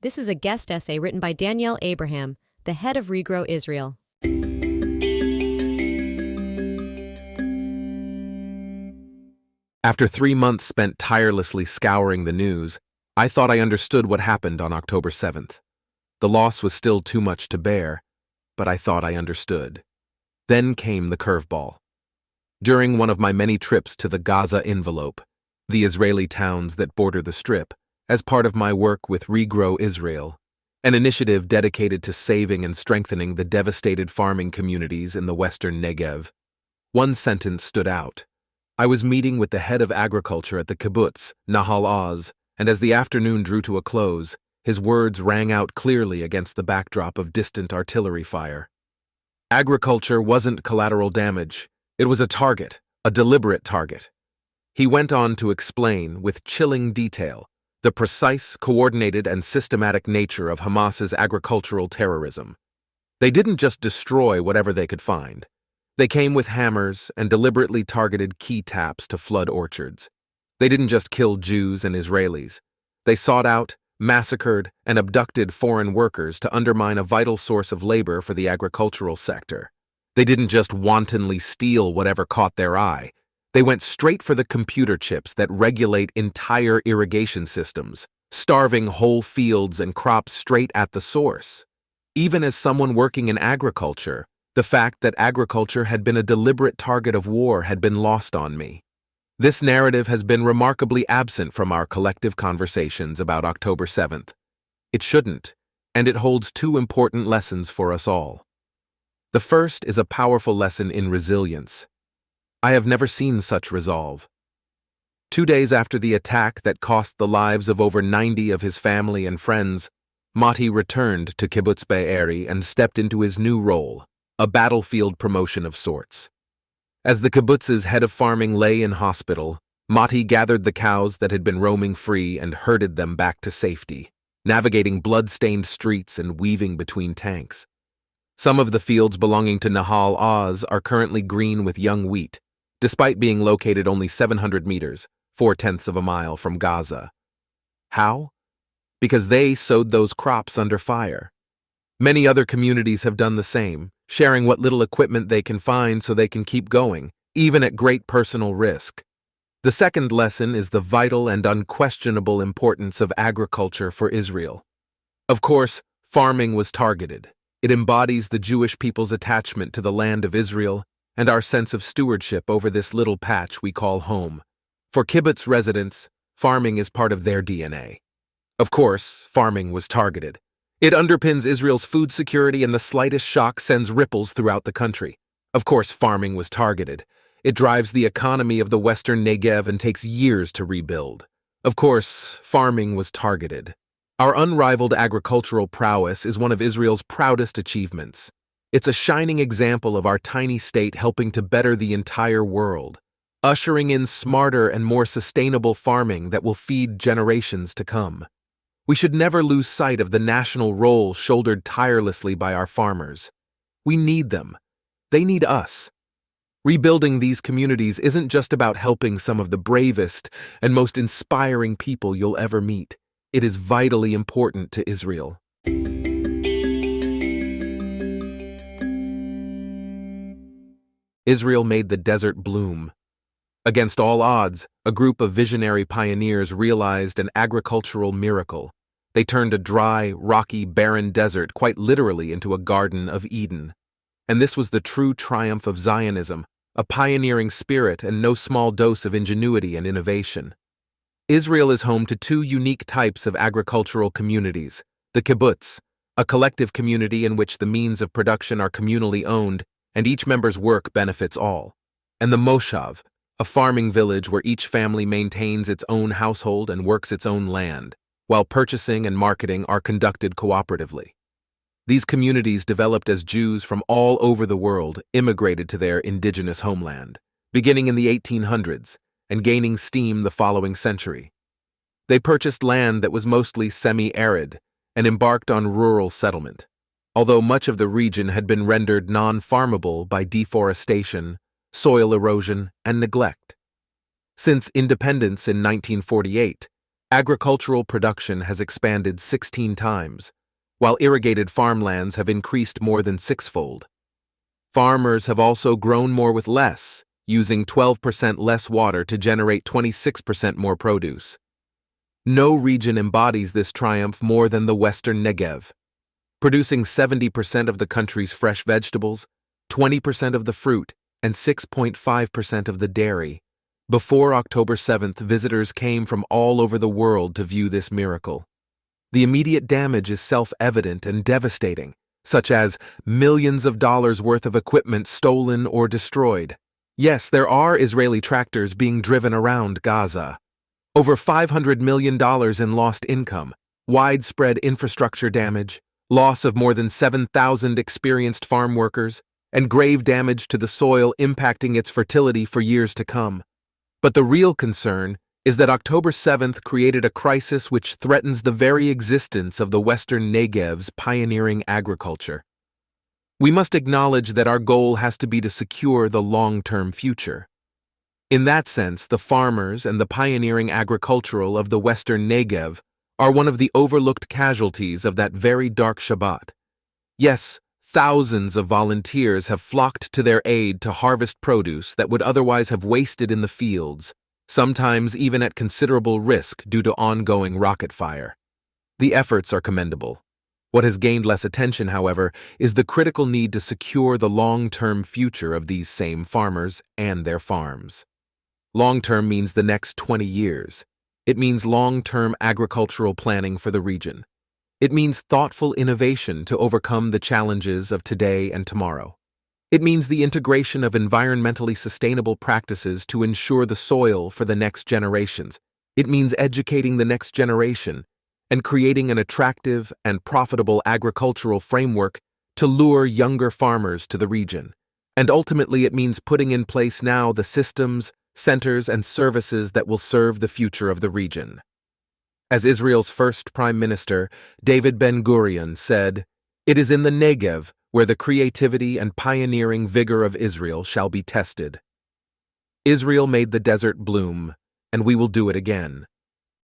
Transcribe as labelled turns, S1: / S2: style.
S1: This is a guest essay written by Danielle Abraham, the head of Regrow Israel.
S2: After 3 months spent tirelessly scouring the news, I thought I understood what happened on October 7th. The loss was still too much to bear, but I thought I understood. Then came the curveball. During one of my many trips to the Gaza envelope, the Israeli towns that border the Strip, as part of my work with Regrow Israel, an initiative dedicated to saving and strengthening the devastated farming communities in the western Negev, one sentence stood out. I was meeting with the head of agriculture at the kibbutz, Nahal Oz, and as the afternoon drew to a close, his words rang out clearly against the backdrop of distant artillery fire. Agriculture wasn't collateral damage. It was a target, a deliberate target. He went on to explain, with chilling detail, the precise, coordinated, and systematic nature of Hamas's agricultural terrorism. They didn't just destroy whatever they could find. They came with hammers and deliberately targeted key taps to flood orchards. They didn't just kill Jews and Israelis. They sought out, massacred, and abducted foreign workers to undermine a vital source of labor for the agricultural sector. They didn't just wantonly steal whatever caught their eye. They went straight for the computer chips that regulate entire irrigation systems, starving whole fields and crops straight at the source. Even as someone working in agriculture, the fact that agriculture had been a deliberate target of war had been lost on me. This narrative has been remarkably absent from our collective conversations about October 7th. It shouldn't, and it holds two important lessons for us all. The first is a powerful lesson in resilience. I have never seen such resolve. 2 days after the attack that cost the lives of over 90 of his family and friends, Mati returned to Kibbutz Be'eri and stepped into his new role, a battlefield promotion of sorts. As the kibbutz's head of farming lay in hospital, Mati gathered the cows that had been roaming free and herded them back to safety, navigating blood-stained streets and weaving between tanks. Some of the fields belonging to Nahal Oz are currently green with young wheat, despite being located only 700 meters, 4/10 of a mile from Gaza. How? Because they sowed those crops under fire. Many other communities have done the same, sharing what little equipment they can find so they can keep going, even at great personal risk. The second lesson is the vital and unquestionable importance of agriculture for Israel. Of course, farming was targeted. It embodies the Jewish people's attachment to the land of Israel and our sense of stewardship over this little patch we call home. For kibbutz residents, farming is part of their DNA. Of course, farming was targeted. It underpins Israel's food security, and the slightest shock sends ripples throughout the country. Of course, farming was targeted. It drives the economy of the western Negev and takes years to rebuild. Of course, farming was targeted. Our unrivaled agricultural prowess is one of Israel's proudest achievements. It's a shining example of our tiny state helping to better the entire world, ushering in smarter and more sustainable farming that will feed generations to come. We should never lose sight of the national role shouldered tirelessly by our farmers. We need them. They need us. Rebuilding these communities isn't just about helping some of the bravest and most inspiring people you'll ever meet. It is vitally important to Israel. Israel made the desert bloom. Against all odds, a group of visionary pioneers realized an agricultural miracle. They turned a dry, rocky, barren desert quite literally into a Garden of Eden. And this was the true triumph of Zionism, a pioneering spirit and no small dose of ingenuity and innovation. Israel is home to two unique types of agricultural communities: the kibbutz, a collective community in which the means of production are communally owned and each member's work benefits all, and the moshav, a farming village where each family maintains its own household and works its own land, while purchasing and marketing are conducted cooperatively. These communities developed as Jews from all over the world immigrated to their indigenous homeland, beginning in the 1800s and gaining steam the following century. They purchased land that was mostly semi-arid and embarked on rural settlement, although much of the region had been rendered non-farmable by deforestation, soil erosion, and neglect. Since independence in 1948, Agricultural production has expanded 16 times, while irrigated farmlands have increased more than sixfold. Farmers have also grown more with less, using 12% less water to generate 26% more produce. No region embodies this triumph more than the Western Negev, producing 70% of the country's fresh vegetables, 20% of the fruit, and 6.5% of the dairy. Before October 7th, visitors came from all over the world to view this miracle. The immediate damage is self-evident and devastating, such as millions of dollars worth of equipment stolen or destroyed. Yes, there are Israeli tractors being driven around Gaza. Over $500 million in lost income, widespread infrastructure damage, loss of more than 7,000 experienced farm workers, and grave damage to the soil impacting its fertility for years to come. But the real concern is that October 7th created a crisis which threatens the very existence of the Western Negev's pioneering agriculture. We must acknowledge that our goal has to be to secure the long-term future. In that sense, the farmers and the pioneering agricultural of the Western Negev are one of the overlooked casualties of that very dark Shabbat. Yes, thousands of volunteers have flocked to their aid to harvest produce that would otherwise have wasted in the fields, sometimes even at considerable risk due to ongoing rocket fire. The efforts are commendable. What has gained less attention, however, is the critical need to secure the long-term future of these same farmers and their farms. Long-term means the next 20 years. It means long-term agricultural planning for the region. It means thoughtful innovation to overcome the challenges of today and tomorrow. It means the integration of environmentally sustainable practices to ensure the soil for the next generations. It means educating the next generation and creating an attractive and profitable agricultural framework to lure younger farmers to the region. And ultimately, it means putting in place now the systems, centers, and services that will serve the future of the region. As Israel's first Prime Minister, David Ben-Gurion, said, "It is in the Negev where the creativity and pioneering vigor of Israel shall be tested. Israel made the desert bloom, and we will do it again."